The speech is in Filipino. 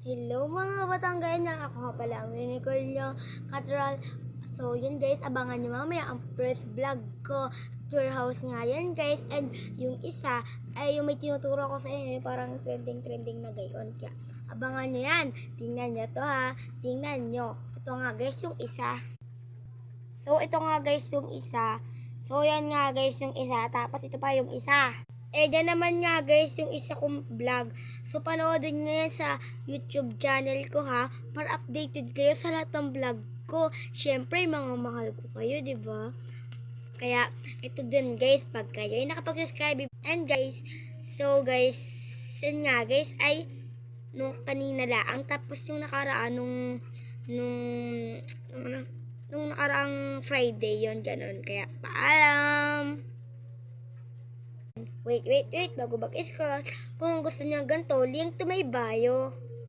Hello mga Batanggan, ako nga pala ang Nicole nyo, Catral. So yun guys, abangan nyo mamaya ang first vlog ko. Tour house nga yan guys. And yung isa ay yung may tinuturo ko sa inyo, parang trending na gayon. Kaya abangan nyo yan. Tingnan nyo to ha. Tingnan nyo. Ito nga guys yung isa. So ito nga guys yung isa. So yan nga guys yung isa. Tapos ito pa yung isa. Yan naman nga guys yung isa kong vlog. So panoodin nyo yan sa YouTube channel ko ha. Para updated kayo sa lahat ng vlog ko. Syempre mga mahal ko kayo, di ba? Kaya ito din guys, pag kayo ay nakapag-subscribe. And guys, so guys, yun nga guys ay nung kanina lang. Tapos yung nakaraan nung nakaraang Friday yon ganun. Kaya paalam! Wait, bago mag-scroll, kung gusto niyo ganito, link to my bio.